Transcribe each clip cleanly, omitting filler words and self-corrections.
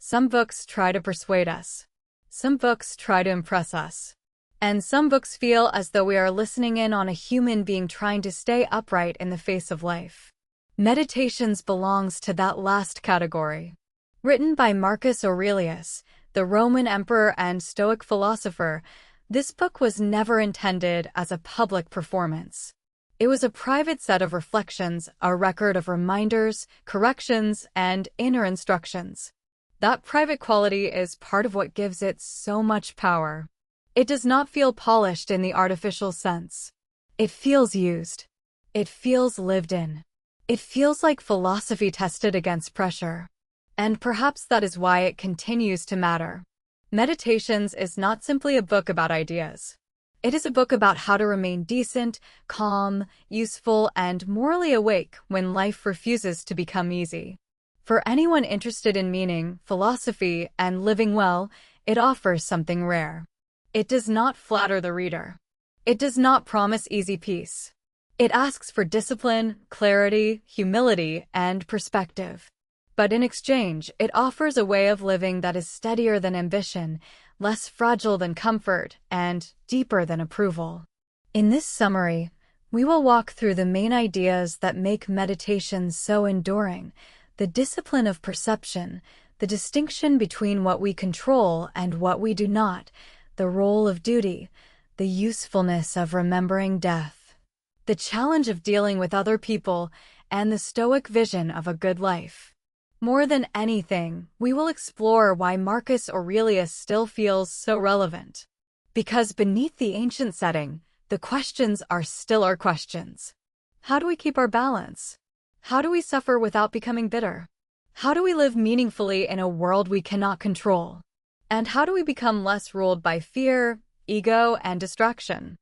Some books try to persuade us. Some books try to impress us. And some books feel as though we are listening in on a human being trying to stay upright in the face of life. Meditations belongs to that last category. Written by Marcus Aurelius, the Roman emperor and Stoic philosopher, this book was never intended as a public performance. It was a private set of reflections, a record of reminders, corrections, and inner instructions. That private quality is part of what gives it so much power. It does not feel polished in the artificial sense. It feels used. It feels lived in. It feels like philosophy tested against pressure. And perhaps that is why it continues to matter. Meditations is not simply a book about ideas. It is a book about how to remain decent, calm, useful, and morally awake when life refuses to become easy. For anyone interested in meaning, philosophy, and living well, it offers something rare. It does not flatter the reader. It does not promise easy peace. It asks for discipline, clarity, humility, and perspective. But in exchange, it offers a way of living that is steadier than ambition, less fragile than comfort, and deeper than approval. In this summary, we will walk through the main ideas that make meditation so enduring: the discipline of perception, the distinction between what we control and what we do not, the role of duty, the usefulness of remembering death, the challenge of dealing with other people, and the Stoic vision of a good life. More than anything, we will explore why Marcus Aurelius still feels so relevant. Because beneath the ancient setting, the questions are still our questions. How do we keep our balance? How do we suffer without becoming bitter? How do we live meaningfully in a world we cannot control? And how do we become less ruled by fear, ego, and distraction?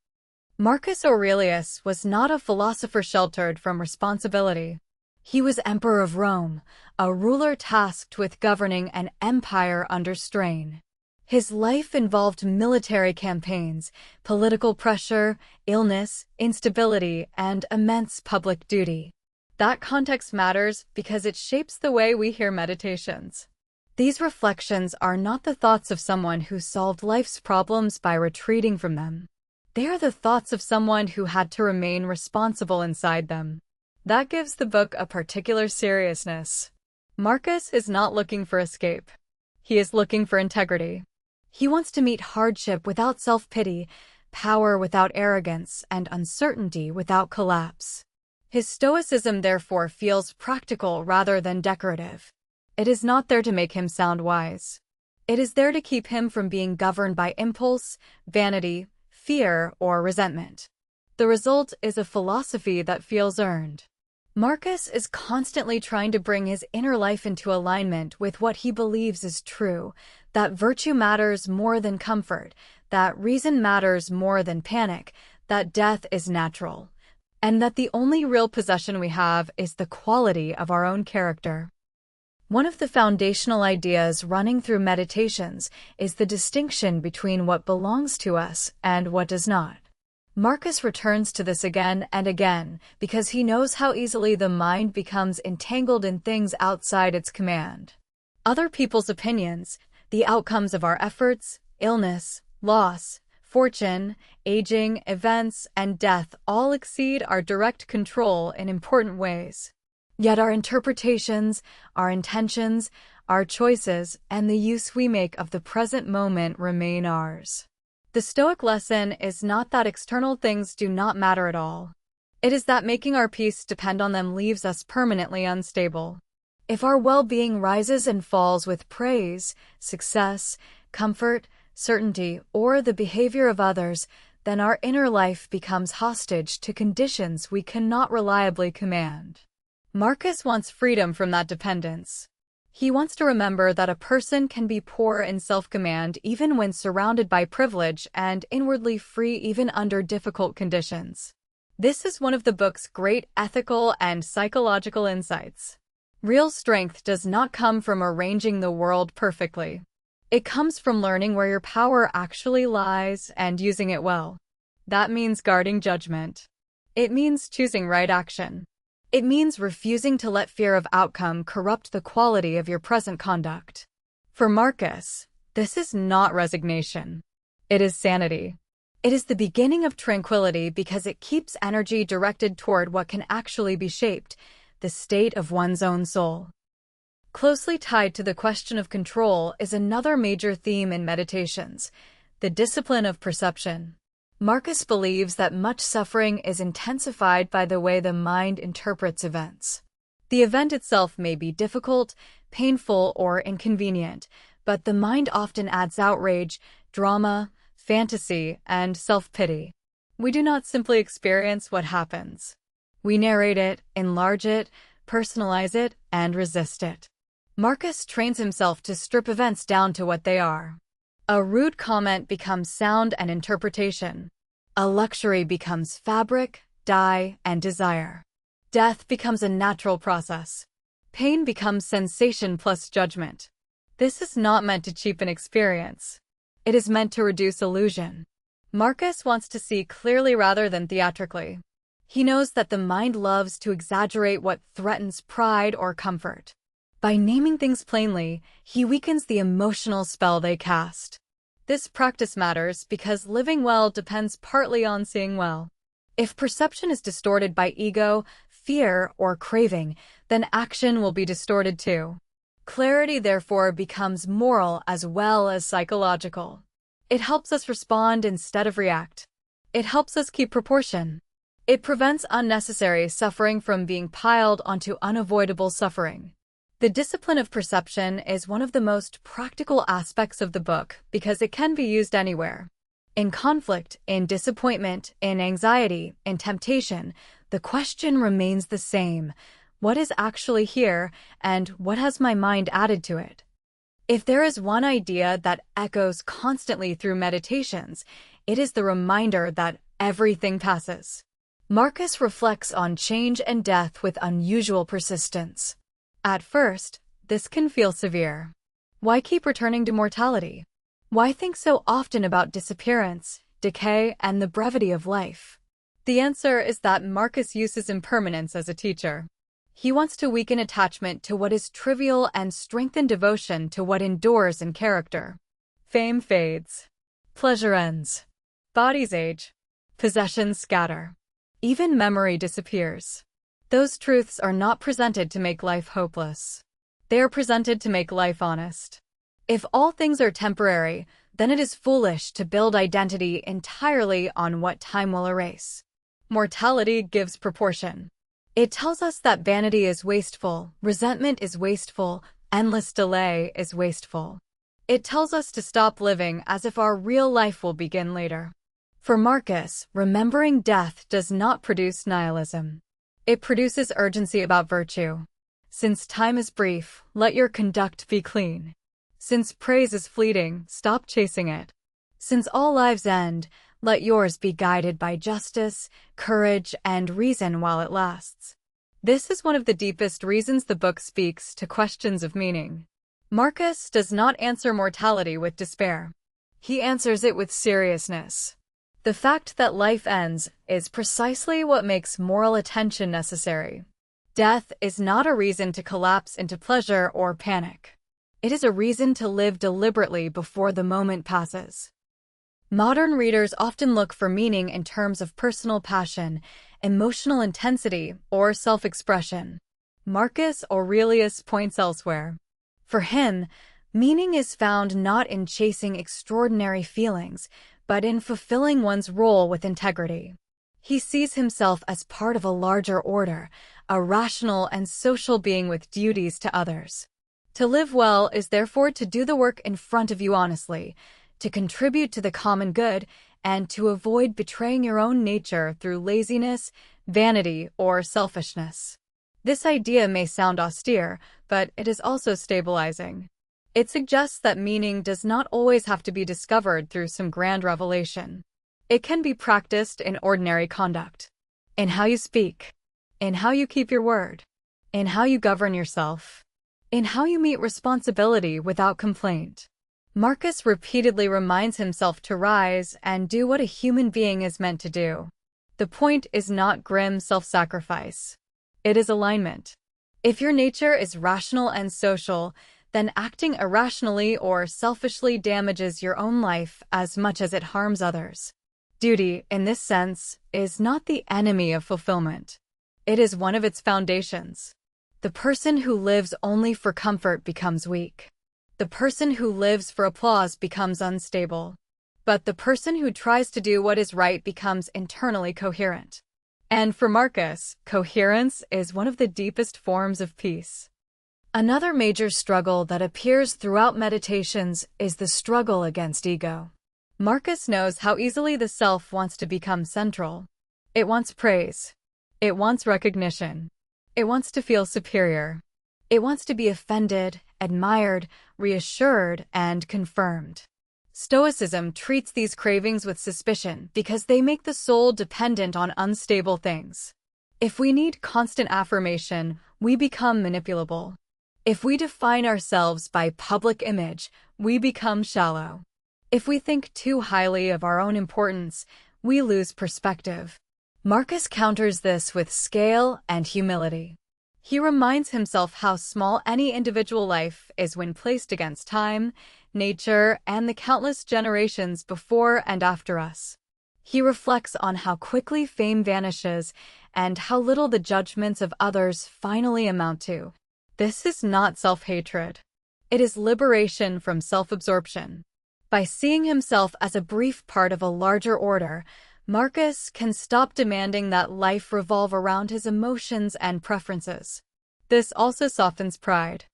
Marcus Aurelius was not a philosopher sheltered from responsibility. He was emperor of Rome, a ruler tasked with governing an empire under strain. His life involved military campaigns, political pressure, illness, instability, and immense public duty. That context matters because it shapes the way we hear meditations. These reflections are not the thoughts of someone who solved life's problems by retreating from them. They are the thoughts of someone who had to remain responsible inside them. That gives the book a particular seriousness. Marcus is not looking for escape. He is looking for integrity. He wants to meet hardship without self-pity, power without arrogance, and uncertainty without collapse. His Stoicism therefore feels practical rather than decorative. It is not there to make him sound wise. It is there to keep him from being governed by impulse, vanity, fear, or resentment. The result is a philosophy that feels earned. Marcus is constantly trying to bring his inner life into alignment with what he believes is true, that virtue matters more than comfort, that reason matters more than panic, that death is natural, and that the only real possession we have is the quality of our own character. One of the foundational ideas running through meditations is the distinction between what belongs to us and what does not. Marcus returns to this again and again because he knows how easily the mind becomes entangled in things outside its command. Other people's opinions, the outcomes of our efforts, illness, loss, fortune, aging, events, and death all exceed our direct control in important ways. Yet our interpretations, our intentions, our choices, and the use we make of the present moment remain ours. The Stoic lesson is not that external things do not matter at all. It is that making our peace depend on them leaves us permanently unstable. If our well-being rises and falls with praise, success, comfort, certainty, or the behavior of others, then our inner life becomes hostage to conditions we cannot reliably command. Marcus wants freedom from that dependence. He wants to remember that a person can be poor in self-command even when surrounded by privilege and inwardly free even under difficult conditions. This is one of the book's great ethical and psychological insights. Real strength does not come from arranging the world perfectly. It comes from learning where your power actually lies and using it well. That means guarding judgment. It means choosing right action. It means refusing to let fear of outcome corrupt the quality of your present conduct. For Marcus, this is not resignation. It is sanity. It is the beginning of tranquility because it keeps energy directed toward what can actually be shaped, the state of one's own soul. Closely tied to the question of control is another major theme in meditations, the discipline of perception. Marcus believes that much suffering is intensified by the way the mind interprets events. The event itself may be difficult, painful, or inconvenient, but the mind often adds outrage, drama, fantasy, and self-pity. We do not simply experience what happens. We narrate it, enlarge it, personalize it, and resist it. Marcus trains himself to strip events down to what they are. A rude comment becomes sound and interpretation. A luxury becomes fabric, dye, and desire. Death becomes a natural process. Pain becomes sensation plus judgment. This is not meant to cheapen experience. It is meant to reduce illusion. Marcus wants to see clearly rather than theatrically. He knows that the mind loves to exaggerate what threatens pride or comfort. By naming things plainly, he weakens the emotional spell they cast. This practice matters because living well depends partly on seeing well. If perception is distorted by ego, fear, or craving, then action will be distorted too. Clarity, therefore, becomes moral as well as psychological. It helps us respond instead of react. It helps us keep proportion. It prevents unnecessary suffering from being piled onto unavoidable suffering. The discipline of perception is one of the most practical aspects of the book because it can be used anywhere. In conflict, in disappointment, in anxiety, in temptation, the question remains the same. What is actually here, and what has my mind added to it? If there is one idea that echoes constantly through meditations, it is the reminder that everything passes. Marcus reflects on change and death with unusual persistence. At first, this can feel severe. Why keep returning to mortality? Why think so often about disappearance, decay, and the brevity of life? The answer is that Marcus uses impermanence as a teacher. He wants to weaken attachment to what is trivial and strengthen devotion to what endures in character. Fame fades. Pleasure ends. Bodies age. Possessions scatter. Even memory disappears. Those truths are not presented to make life hopeless. They are presented to make life honest. If all things are temporary, then it is foolish to build identity entirely on what time will erase. Mortality gives proportion. It tells us that vanity is wasteful, resentment is wasteful, endless delay is wasteful. It tells us to stop living as if our real life will begin later. For Marcus, remembering death does not produce nihilism. It produces urgency about virtue. Since time is brief, let your conduct be clean. Since praise is fleeting, stop chasing it. Since all lives end, let yours be guided by justice, courage, and reason while it lasts. This is one of the deepest reasons the book speaks to questions of meaning. Marcus does not answer mortality with despair. He answers it with seriousness. The fact that life ends is precisely what makes moral attention necessary. Death is not a reason to collapse into pleasure or panic. It is a reason to live deliberately before the moment passes. Modern readers often look for meaning in terms of personal passion, emotional intensity, or self-expression. Marcus Aurelius points elsewhere. For him, meaning is found not in chasing extraordinary feelings, but in fulfilling one's role with integrity. He sees himself as part of a larger order, a rational and social being with duties to others. To live well is therefore to do the work in front of you honestly, to contribute to the common good, and to avoid betraying your own nature through laziness, vanity, or selfishness. This idea may sound austere, but it is also stabilizing. It suggests that meaning does not always have to be discovered through some grand revelation. It can be practiced in ordinary conduct, in how you speak, in how you keep your word, in how you govern yourself, in how you meet responsibility without complaint. Marcus repeatedly reminds himself to rise and do what a human being is meant to do. The point is not grim self-sacrifice. It is alignment. If your nature is rational and social, then acting irrationally or selfishly damages your own life as much as it harms others. Duty, in this sense, is not the enemy of fulfillment. It is one of its foundations. The person who lives only for comfort becomes weak. The person who lives for applause becomes unstable. But the person who tries to do what is right becomes internally coherent. And for Marcus, coherence is one of the deepest forms of peace. Another major struggle that appears throughout Meditations is the struggle against ego. Marcus knows how easily the self wants to become central. It wants praise. It wants recognition. It wants to feel superior. It wants to be offended, admired, reassured, and confirmed. Stoicism treats these cravings with suspicion because they make the soul dependent on unstable things. If we need constant affirmation, we become manipulable. If we define ourselves by public image, we become shallow. If we think too highly of our own importance, we lose perspective. Marcus counters this with scale and humility. He reminds himself how small any individual life is when placed against time, nature, and the countless generations before and after us. He reflects on how quickly fame vanishes and how little the judgments of others finally amount to. This is not self-hatred. It is liberation from self-absorption. By seeing himself as a brief part of a larger order, Marcus can stop demanding that life revolve around his emotions and preferences. This also softens pride.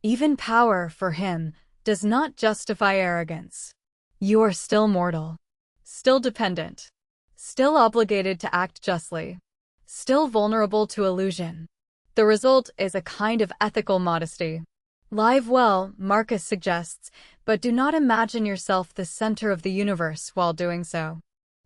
Even power, for him, does not justify arrogance. You are still mortal, still dependent, still obligated to act justly, still vulnerable to illusion. The result is a kind of ethical modesty. Live well, Marcus suggests, but do not imagine yourself the center of the universe while doing so.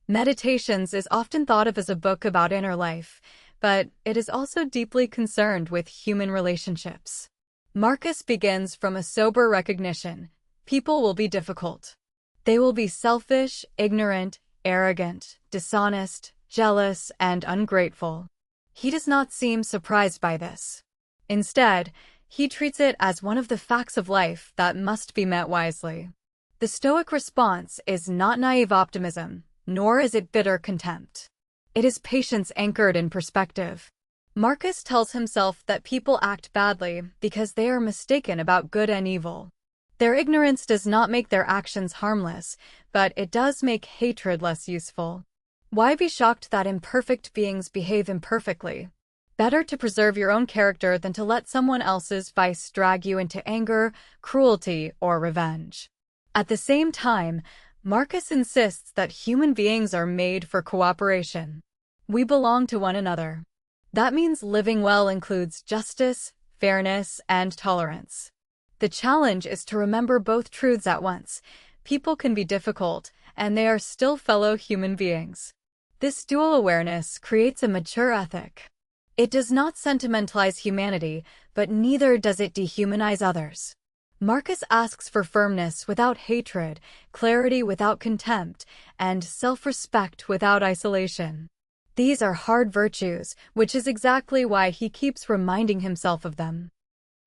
Meditations is often thought of as a book about inner life, but it is also deeply concerned with human relationships. Marcus begins from a sober recognition. People will be difficult. They will be selfish, ignorant, arrogant, dishonest, jealous, and ungrateful. He does not seem surprised by this. Instead, he treats it as one of the facts of life that must be met wisely. The Stoic response is not naive optimism, nor is it bitter contempt. It is patience anchored in perspective. Marcus tells himself that people act badly because they are mistaken about good and evil. Their ignorance does not make their actions harmless, but it does make hatred less useful. Why be shocked that imperfect beings behave imperfectly? Better to preserve your own character than to let someone else's vice drag you into anger, cruelty, or revenge. At the same time, Marcus insists that human beings are made for cooperation. We belong to one another. That means living well includes justice, fairness, and tolerance. The challenge is to remember both truths at once. People can be difficult, and they are still fellow human beings. This dual awareness creates a mature ethic. It does not sentimentalize humanity, but neither does it dehumanize others. Marcus asks for firmness without hatred, clarity without contempt, and self-respect without isolation. These are hard virtues, which is exactly why he keeps reminding himself of them.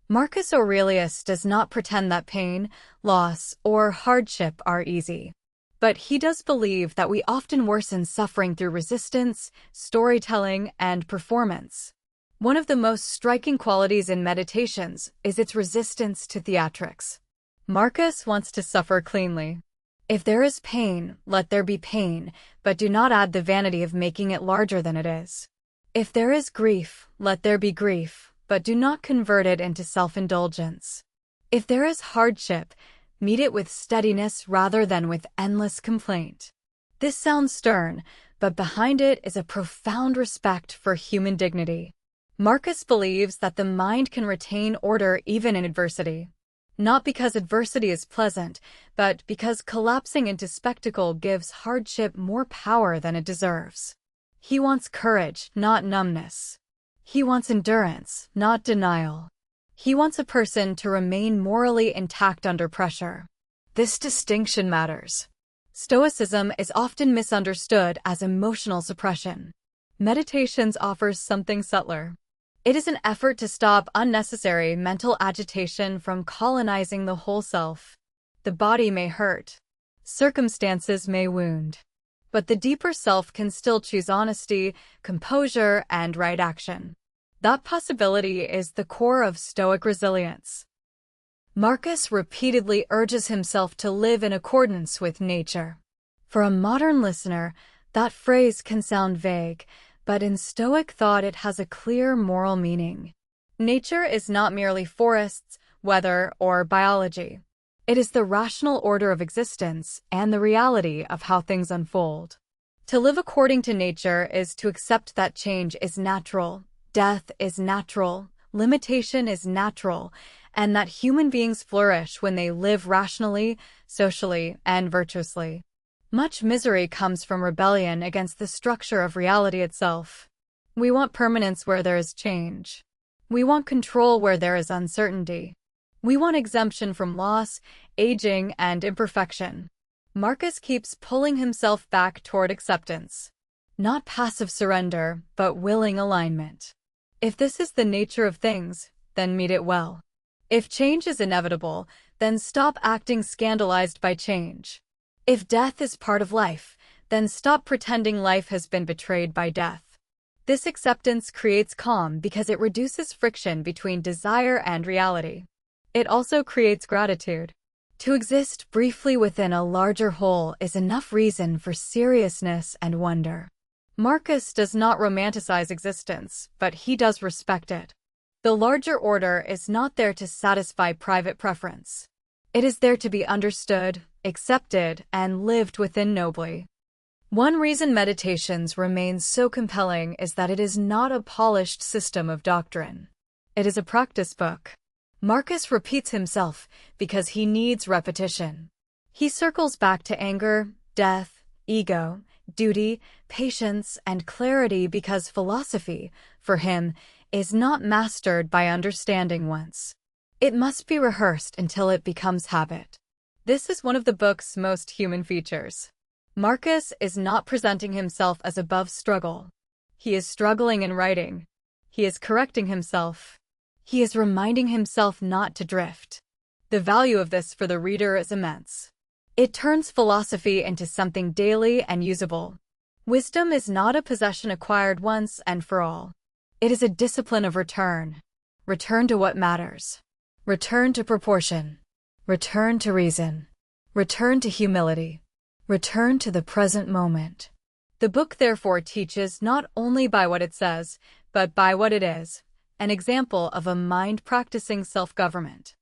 Marcus Aurelius does not pretend that pain, loss, or hardship are easy. But he does believe that we often worsen suffering through resistance, storytelling, and performance. One of the most striking qualities in Meditations is its resistance to theatrics. Marcus wants to suffer cleanly. If there is pain, let there be pain, but do not add the vanity of making it larger than it is. If there is grief, let there be grief, but do not convert it into self-indulgence. If there is hardship, meet it with steadiness rather than with endless complaint. This sounds stern, but behind it is a profound respect for human dignity. Marcus believes that the mind can retain order even in adversity. Not because adversity is pleasant, but because collapsing into spectacle gives hardship more power than it deserves. He wants courage, not numbness. He wants endurance, not denial. He wants a person to remain morally intact under pressure. This distinction matters. Stoicism is often misunderstood as emotional suppression. Meditations offers something subtler. It is an effort to stop unnecessary mental agitation from colonizing the whole self. The body may hurt. Circumstances may wound. But the deeper self can still choose honesty, composure, and right action. That possibility is the core of Stoic resilience. Marcus repeatedly urges himself to live in accordance with nature. For a modern listener, that phrase can sound vague, but in Stoic thought it has a clear moral meaning. Nature is not merely forests, weather, or biology. It is the rational order of existence and the reality of how things unfold. To live according to nature is to accept that change is natural, death is natural, limitation is natural, and that human beings flourish when they live rationally, socially, and virtuously. Much misery comes from rebellion against the structure of reality itself. We want permanence where there is change. We want control where there is uncertainty. We want exemption from loss, aging, and imperfection. Marcus keeps pulling himself back toward acceptance. Not passive surrender, but willing alignment. If this is the nature of things, then meet it well. If change is inevitable, then stop acting scandalized by change. If death is part of life, then stop pretending life has been betrayed by death. This acceptance creates calm because it reduces friction between desire and reality. It also creates gratitude. To exist briefly within a larger whole is enough reason for seriousness and wonder. Marcus does not romanticize existence, but he does respect it. The larger order is not there to satisfy private preference. It is there to be understood, accepted, and lived within nobly. One reason Meditations remains so compelling is that it is not a polished system of doctrine. It is a practice book. Marcus repeats himself because he needs repetition. He circles back to anger, death, ego, duty, patience, and clarity because philosophy, for him, is not mastered by understanding once. It must be rehearsed until it becomes habit. This is one of the book's most human features. Marcus is not presenting himself as above struggle. He is struggling in writing. He is correcting himself. He is reminding himself not to drift. The value of this for the reader is immense. It turns philosophy into something daily and usable. Wisdom is not a possession acquired once and for all. It is a discipline of return. Return to what matters. Return to proportion. Return to reason. Return to humility. Return to the present moment. The book therefore teaches not only by what it says, but by what it is, an example of a mind practicing self-government.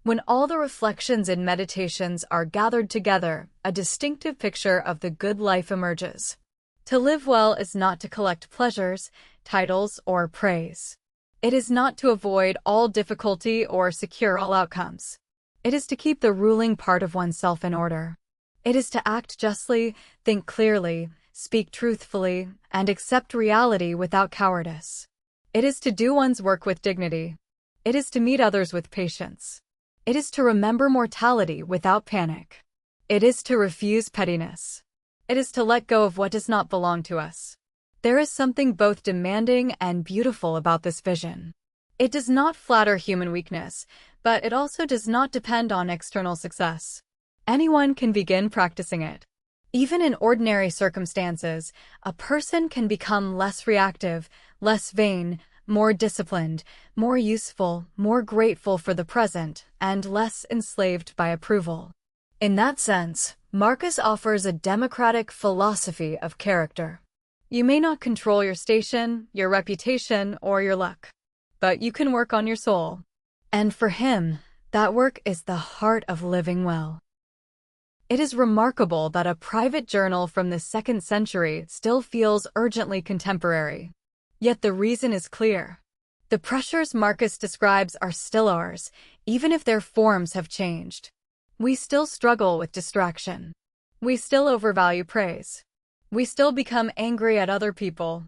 When all the reflections in Meditations are gathered together, a distinctive picture of the good life emerges. To live well is not to collect pleasures, titles, or praise. It is not to avoid all difficulty or secure all outcomes. It is to keep the ruling part of oneself in order. It is to act justly, think clearly, speak truthfully, and accept reality without cowardice. It is to do one's work with dignity. It is to meet others with patience. It is to remember mortality without panic. It is to refuse pettiness. It is to let go of what does not belong to us. There is something both demanding and beautiful about this vision. It does not flatter human weakness, but it also does not depend on external success. Anyone can begin practicing it. Even in ordinary circumstances, a person can become less reactive, less vain, more disciplined, more useful, more grateful for the present, and less enslaved by approval. In that sense, Marcus offers a democratic philosophy of character. You may not control your station, your reputation, or your luck, but you can work on your soul. And for him, that work is the heart of living well. It is remarkable that a private journal from the 2nd century still feels urgently contemporary. Yet the reason is clear. The pressures Marcus describes are still ours, even if their forms have changed. We still struggle with distraction. We still overvalue praise. We still become angry at other people.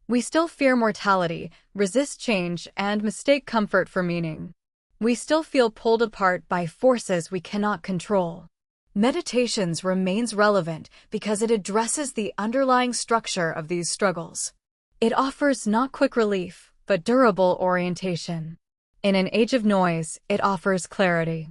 We still fear mortality, resist change, and mistake comfort for meaning. We still feel pulled apart by forces we cannot control. Meditations remains relevant because it addresses the underlying structure of these struggles. It offers not quick relief, but durable orientation. In an age of noise, it offers clarity.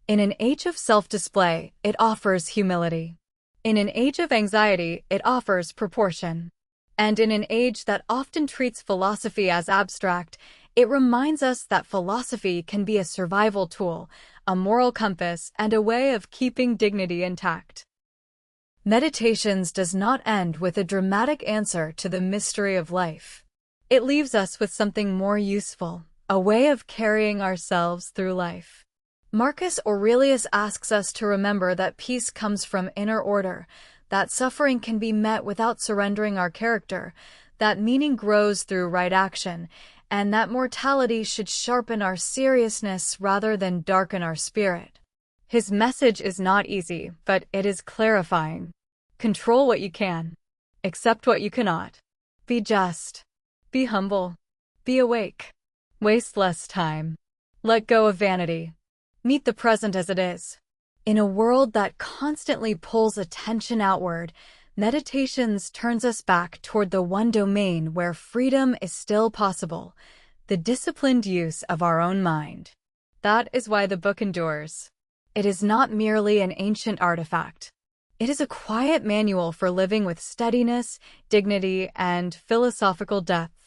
In an age of self-display, it offers humility. In an age of anxiety, it offers proportion. And in an age that often treats philosophy as abstract, it reminds us that philosophy can be a survival tool, a moral compass, and a way of keeping dignity intact. Meditations does not end with a dramatic answer to the mystery of life. It leaves us with something more useful, a way of carrying ourselves through life. Marcus Aurelius asks us to remember that peace comes from inner order, that suffering can be met without surrendering our character, that meaning grows through right action, and that mortality should sharpen our seriousness rather than darken our spirit. His message is not easy, but it is clarifying. Control what you can. Accept what you cannot. Be just. Be humble. Be awake. Waste less time. Let go of vanity. Meet the present as it is. In a world that constantly pulls attention outward, Meditations turns us back toward the one domain where freedom is still possible, the disciplined use of our own mind. That is why the book endures. It is not merely an ancient artifact. It is a quiet manual for living with steadiness, dignity, and philosophical depth.